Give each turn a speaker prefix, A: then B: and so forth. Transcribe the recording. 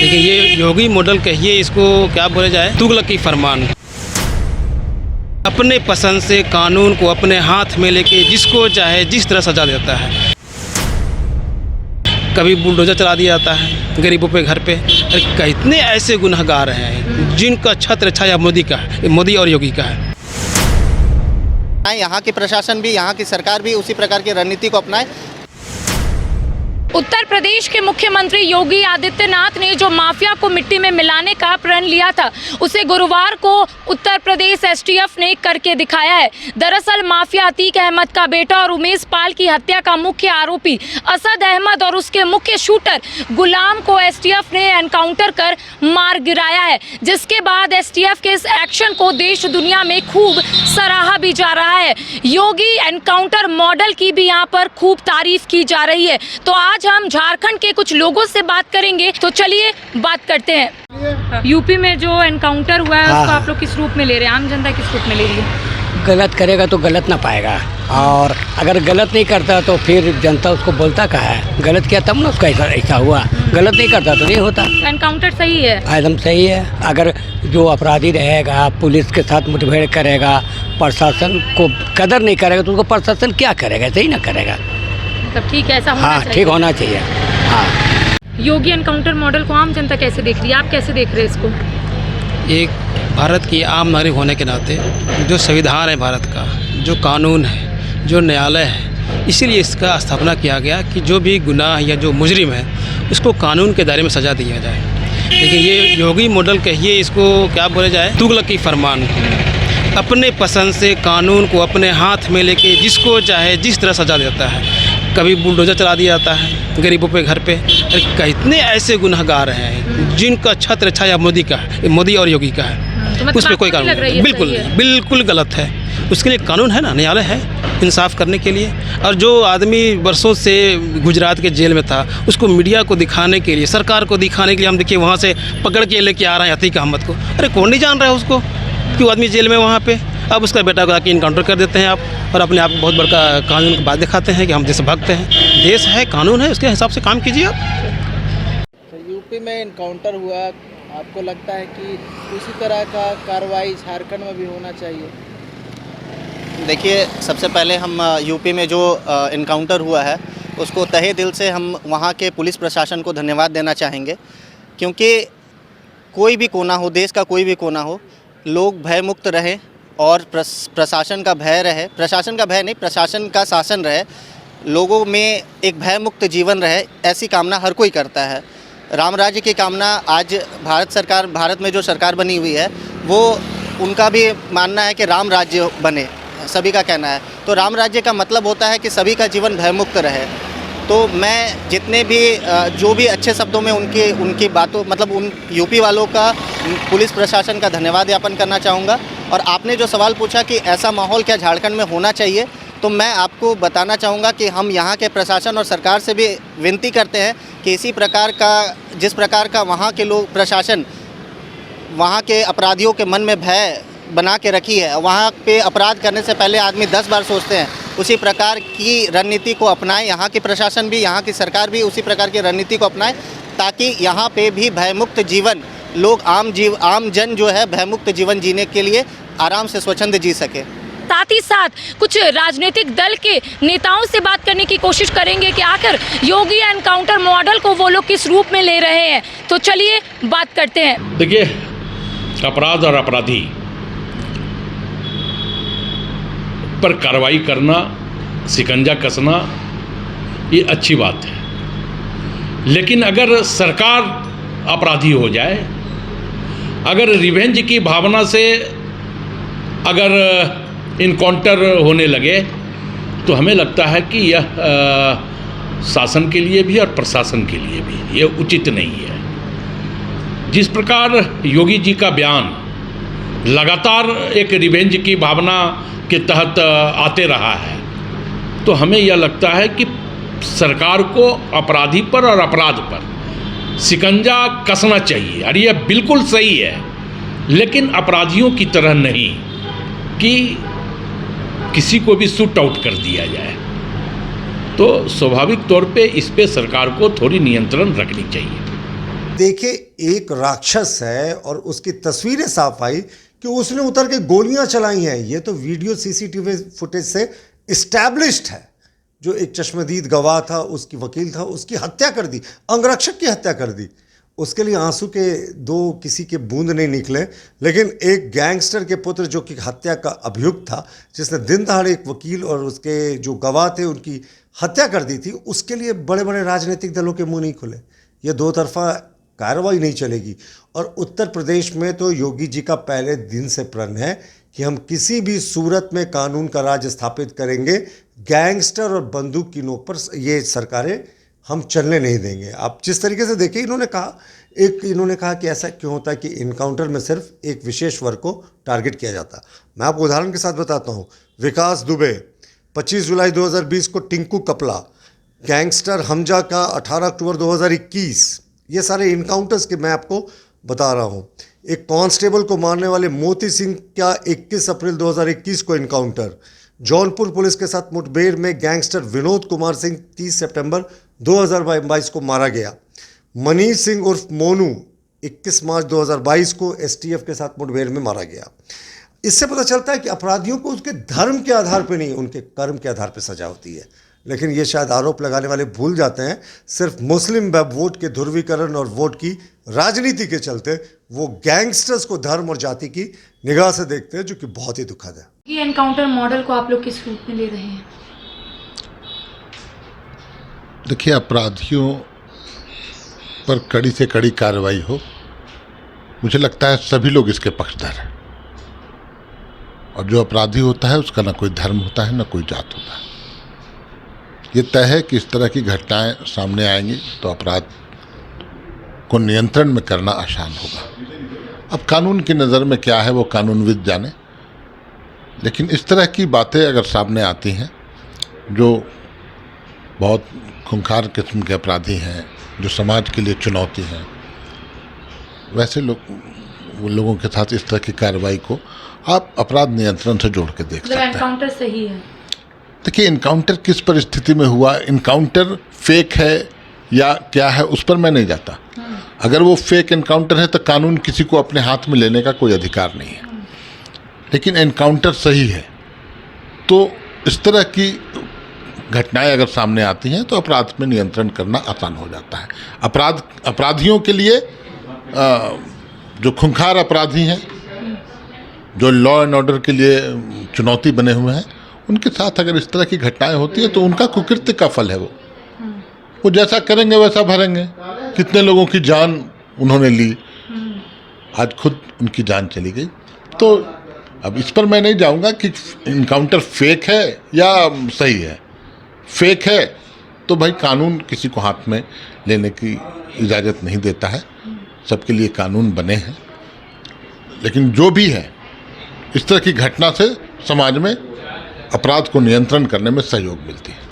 A: देखिए ये योगी मॉडल कहिए, इसको क्या बोला जाए, तुगलक की फरमान। अपने पसंद से कानून को अपने हाथ में लेके जिसको चाहे जिस तरह सजा देता है। कभी बुलडोजर चला दिया जाता है गरीबों पे, घर पे। अरे कितने ऐसे गुनहगार हैं जिनका छत्र छाया मोदी का है, मोदी और योगी का है।
B: यहाँ की प्रशासन भी, यहाँ की सरकार भी उसी प्रकार की रणनीति को अपनाए।
C: उत्तर प्रदेश के मुख्यमंत्री योगी आदित्यनाथ ने जो माफिया को मिट्टी में मिलाने का प्रण लिया था, उसे गुरुवार को उत्तर प्रदेश एसटीएफ ने करके दिखाया है। दरअसल माफिया अतीक अहमद का बेटा और उमेश पाल की हत्या का मुख्य आरोपी असद अहमद और उसके मुख्य शूटर गुलाम को एसटीएफ ने एनकाउंटर कर मार गिराया है, जिसके बाद एसटीएफ के इस एक्शन को देश दुनिया में खूब सराहा भी जा रहा है। योगी एनकाउंटर मॉडल की भी यहाँ पर खूब तारीफ की जा रही है। तो आज हम झारखंड के कुछ लोगों से बात करेंगे, तो चलिए बात करते हैं। यूपी में जो एनकाउंटर हुआ है उसको आप लोग किस रूप में ले रहे हैं, आम जनता किस रूप में ले रही है?
D: गलत करेगा तो गलत ना पाएगा, और अगर गलत नहीं करता तो फिर जनता उसको बोलता कहाँ है, गलत किया तब ना उसका ऐसा हुआ, गलत नहीं करता तो नहीं होता।
C: एनकाउंटर सही है,
D: एकदम सही है। अगर जो अपराधी रहेगा पुलिस के साथ मुठभेड़ करेगा, प्रशासन को कदर नहीं करेगा तो उसको प्रशासन क्या करेगा, सही ना करेगा।
C: तब ठीक है, ऐसा होना चाहिए।
D: ठीक होना चाहिए। हाँ,
C: योगी एनकाउंटर मॉडल को आम जनता कैसे देख रही है, आप कैसे देख रहे हैं इसको?
A: एक भारत की आम नागरिक होने के नाते जो संविधान है भारत का, जो कानून है, जो न्यायालय है, इसीलिए इसका स्थापना किया गया कि जो भी गुनाह या जो मुजरिम है उसको कानून के दायरे में सज़ा दिया जाए। लेकिन ये योगी मॉडल कहिए, इसको क्या बोला जाए, तुगलक की फरमान। अपने पसंद से कानून को अपने हाथ में लेके जिसको चाहे जिस तरह सजा देता है। कभी बुलडोजर चला दिया जाता है गरीबों पे, घर पे। अरे कितने ऐसे गुनहगार हैं जिनका छत्र छाया मोदी का है, मोदी और योगी का है।
C: तो
A: उस पर कोई कानून बिल्कुल गलत है। उसके लिए कानून है ना, न्यायालय है इंसाफ करने के लिए। और जो आदमी वर्षों से गुजरात के जेल में था, उसको मीडिया को दिखाने के लिए, सरकार को दिखाने के लिए हम देखिए वहाँ से पकड़ के लेके आ रहे हैं अतीक अहमद को। अरे कौन नहीं जान रहा है उसको कि वो आदमी जेल में वहाँ पे। अब उसका बेटा को आके इनकाउंटर कर देते हैं आप, और अपने आप को बहुत बड़का कानून की बात दिखाते हैं कि हम देशभक्त हैं। देश है, कानून है, उसके हिसाब से काम कीजिए आप।
B: तो यूपी में इनकाउंटर हुआ, आपको लगता है कि उसी तरह का कार्रवाई झारखंड में भी होना चाहिए? देखिए, सबसे पहले हम यूपी में जो इनकाउंटर हुआ है उसको तहे दिल से हम वहाँ के पुलिस प्रशासन को धन्यवाद देना चाहेंगे, क्योंकि कोई भी कोना हो, देश का कोई भी कोना हो, लोग भयमुक्त रहें और प्रशासन का भय रहे, प्रशासन का भय नहीं, प्रशासन का शासन रहे, लोगों में एक भयमुक्त जीवन रहे, ऐसी कामना हर कोई करता है। राम राज्य की कामना आज भारत में जो सरकार बनी हुई है, वो उनका भी मानना है कि राम राज्य बने, सभी का कहना है। तो राम राज्य का मतलब होता है कि सभी का जीवन भयमुक्त रहे। तो मैं जितने भी जो भी अच्छे शब्दों में उनकी बातों, मतलब उन यूपी वालों का, पुलिस प्रशासन का धन्यवाद ज्ञापन करना चाहूँगा। और आपने जो सवाल पूछा कि ऐसा माहौल क्या झारखंड में होना चाहिए, तो मैं आपको बताना चाहूँगा कि हम यहाँ के प्रशासन और सरकार से भी विनती करते हैं कि इसी प्रकार का, जिस प्रकार का वहाँ के लोग प्रशासन वहाँ के अपराधियों के मन में भय बना के रखी है, वहाँ पे अपराध करने से पहले आदमी 10 बार सोचते हैं, उसी प्रकार की रणनीति को अपनाएं। यहाँ की प्रशासन भी, यहाँ की सरकार भी उसी प्रकार की रणनीति को अपनाएं, ताकि यहाँ पे भी भयमुक्त जीवन, लोग आम जन जो है भयमुक्त जीवन जीने के लिए आराम से स्वच्छंद जी सके।
C: साथ ही साथ कुछ राजनीतिक दल के नेताओं से बात करने की कोशिश करेंगे कि आखिर योगी एनकाउंटर मॉडल को वो लोग किस रूप में ले रहे हैं। तो चलिए बात करते हैं।
E: देखिए, अपराध और अपराधी पर कार्रवाई करना, शिकंजा कसना, ये अच्छी बात है। लेकिन अगर सरकार अपराधी हो जाए, अगर रिवेंज की भावना से अगर इनकाउंटर होने लगे, तो हमें लगता है कि यह शासन के लिए भी और प्रशासन के लिए भी ये उचित नहीं है। जिस प्रकार योगी जी का बयान लगातार एक रिवेंज की भावना के तहत आते रहा है, तो हमें यह लगता है कि सरकार को अपराधी पर और अपराध पर शिकंजा कसना चाहिए। और यह बिल्कुल सही है, लेकिन अपराधियों की तरह नहीं कि किसी को भी शूट आउट कर दिया जाए। तो स्वाभाविक तौर पे इस पे सरकार को थोड़ी नियंत्रण रखनी चाहिए।
F: देखिए, एक राक्षस है और उसकी तस्वीरें साफ आई कि उसने उतर के गोलियां चलाई हैं। ये तो वीडियो सीसीटीवी फुटेज से इस्टेब्लिश्ड है। जो एक चश्मदीद गवाह था, उसकी वकील था, उसकी हत्या कर दी, अंगरक्षक की हत्या कर दी। उसके लिए आंसू के किसी के बूंद नहीं निकले, लेकिन एक गैंगस्टर के पुत्र जो कि हत्या का अभियुक्त था, जिसने दिन दहाड़े एक वकील और उसके जो गवाह थे उनकी हत्या कर दी थी, उसके लिए बड़े बड़े राजनीतिक दलों के मुंह नहीं खुले। ये दो तरफा कार्रवाई नहीं चलेगी। और उत्तर प्रदेश में तो योगी जी का पहले दिन से प्रण है कि हम किसी भी सूरत में कानून का राज स्थापित करेंगे, गैंगस्टर और बंदूक की नोक पर ये सरकारें हम चलने नहीं देंगे। आप जिस तरीके से देखिए, इन्होंने कहा कि ऐसा क्यों होता है कि इनकाउंटर में सिर्फ एक विशेष वर्ग को टारगेट किया जाता। मैं आपको उदाहरण के साथ बताता हूँ। विकास दुबे 25 जुलाई 2020 को टिंकू कपला, गैंगस्टर हमजा का 18 अक्टूबर 2021, ये सारे इनकाउंटर्स के मैं आपको बता रहा हूँ। एक कांस्टेबल को मारने वाले मोती सिंह का 21 अप्रैल 2021 को इनकाउंटर। जौनपुर पुलिस के साथ मुठभेड़ में गैंगस्टर विनोद कुमार सिंह 30 सितंबर 2022 को मारा गया। मनीष सिंह उर्फ मोनू 21 मार्च 2022 को एसटीएफ के साथ मुठभेड़ में मारा गया। इससे पता चलता है कि अपराधियों को उसके धर्म के आधार पर नहीं, उनके कर्म के आधार पर सजा होती है। लेकिन ये शायद आरोप लगाने वाले भूल जाते हैं, सिर्फ मुस्लिम वोट के ध्रुवीकरण और वोट की राजनीति के चलते वो गैंगस्टर्स को धर्म और जाति की निगाह से देखते हैं, जो कि बहुत ही दुखद है।
C: ये एनकाउंटर मॉडल को आप लोग किस रूप में ले रहे हैं?
G: देखिए, अपराधियों पर कड़ी से कड़ी कार्रवाई हो, मुझे लगता है सभी लोग इसके पक्षधर हैं। और जो अपराधी होता है उसका ना कोई धर्म होता है, ना कोई जात होता है। ये तय है कि इस तरह की घटनाएं सामने आएंगी तो अपराध को नियंत्रण में करना आसान होगा। अब कानून की नज़र में क्या है वो कानूनविद जाने, लेकिन इस तरह की बातें अगर सामने आती हैं, जो बहुत खूंखार किस्म के अपराधी हैं, जो समाज के लिए चुनौती हैं, वैसे लोगों के साथ इस तरह की कार्रवाई को आप अपराध नियंत्रण से जोड़ के देख सकते हैं।
C: एनकाउंटर सही है?
G: देखिए, इनकाउंटर किस परिस्थिति में हुआ, इनकाउंटर फेक है या क्या है, उस पर मैं नहीं जाता। अगर वो फेक इनकाउंटर है तो कानून किसी को अपने हाथ में लेने का कोई अधिकार नहीं है। लेकिन इनकाउंटर सही है तो इस तरह की घटनाएं अगर सामने आती हैं तो अपराध में नियंत्रण करना आसान हो जाता है। अपराधियों के लिए जो खूंखार अपराधी हैं, जो लॉ एंड ऑर्डर के लिए चुनौती बने हुए हैं, उनके साथ अगर इस तरह की घटनाएं होती है तो उनका कुकृत्य का फल है। वो जैसा करेंगे वैसा भरेंगे। कितने लोगों की जान उन्होंने ली, आज खुद उनकी जान चली गई। तो अब इस पर मैं नहीं जाऊंगा कि इनकाउंटर फेक है या सही है। फेक है तो भाई कानून किसी को हाथ में लेने की इजाज़त नहीं देता है, सबके लिए कानून बने हैं। लेकिन जो भी है, इस तरह की घटना से समाज में अपराध को नियंत्रण करने में सहयोग मिलती है।